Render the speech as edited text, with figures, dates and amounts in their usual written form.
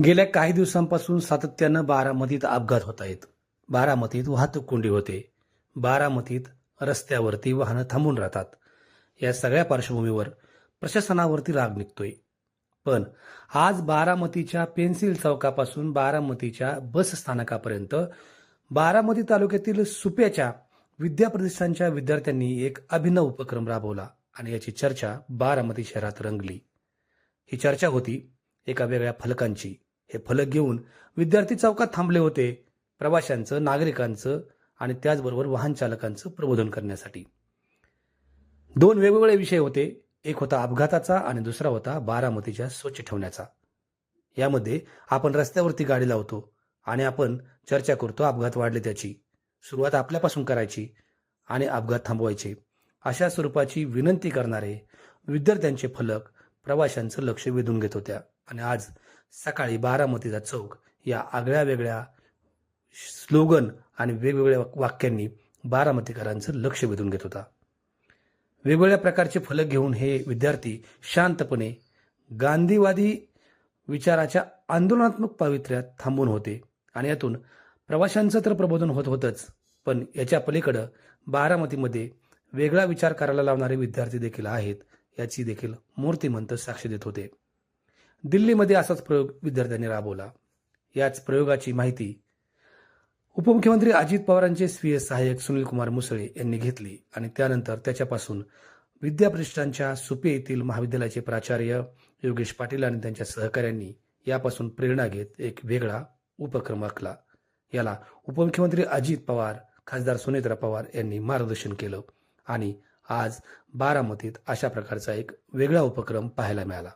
गेल्या काही दिवसांपासून सातत्यानं बारामतीत अपघात होत आहेत. बारामतीत वाहतूक कोंडी होते. बारामतीत रस्त्यावरती वाहनं थांबून राहतात. या सगळ्या पार्श्वभूमीवर प्रशासनावरती राग निघतोय. पण आज बारामतीच्या पेन्सिल चौकापासून बारामतीच्या बस स्थानकापर्यंत बारामती तालुक्यातील सुप्याच्या विद्याप्रतिष्ठानच्या विद्यार्थ्यांनी एक अभिनव उपक्रम राबवला आणि याची चर्चा बारामती शहरात रंगली. ही चर्चा होती एका वेगळ्या फलकांची. हे फलक घेऊन विद्यार्थी चौकात थांबले होते, प्रवाशांचं, नागरिकांचं आणि त्याचबरोबर वाहन चालकांचं प्रबोधन करण्यासाठी. दोन वेगवेगळे विषय होते. एक होता अपघाताचा आणि दुसरा होता बारामतीच्या स्वच्छ ठेवण्याचा. यामध्ये आपण रस्त्यावरती गाडी लावतो आणि आपण चर्चा करतो अपघात वाढले त्याची. सुरुवात आपल्यापासून करायची आणि अपघात थांबवायचे. अशा स्वरूपाची विनंती करणारे विद्यार्थ्यांचे फलक प्रवाशांचं लक्ष वेधून घेत होत्या. आणि आज सकाळी बारामतीचा चौक या आगळ्या वेगळ्या स्लोगन आणि वेगवेगळ्या वाक्यांनी बारामतीकरांचं लक्ष वेधून घेत होता. वेगवेगळ्या प्रकारचे फलक घेऊन हे विद्यार्थी शांतपणे गांधीवादी विचाराच्या आंदोलनात्मक पावित्र्यात थांबून होते. आणि यातून प्रवाशांचं तर प्रबोधन होत होतंच, पण याच्या पलीकडं बारामतीमध्ये वेगळा विचार करायला लावणारे विद्यार्थी देखील आहेत याची देखील मूर्तिमंत साक्ष देत होते. दिल्लीमध्ये असाच प्रयोग विद्यार्थ्यांनी राबवला. याच प्रयोगाची माहिती उपमुख्यमंत्री अजित पवारांचे स्वीय सहाय्यक सुनील कुमार मुसळे यांनी घेतली आणि त्यानंतर त्याच्यापासून विद्याप्रतिष्ठानच्या सुपे येथील महाविद्यालयाचे प्राचार्य योगेश पाटील आणि त्यांच्या सहकाऱ्यांनी यापासून प्रेरणा घेत एक वेगळा उपक्रम आखला. याला उपमुख्यमंत्री अजित पवार, खासदार सुनेत्रा पवार यांनी मार्गदर्शन केलं आणि आज बारामतीत अशा प्रकारचा एक वेगळा उपक्रम पाहायला मिळाला.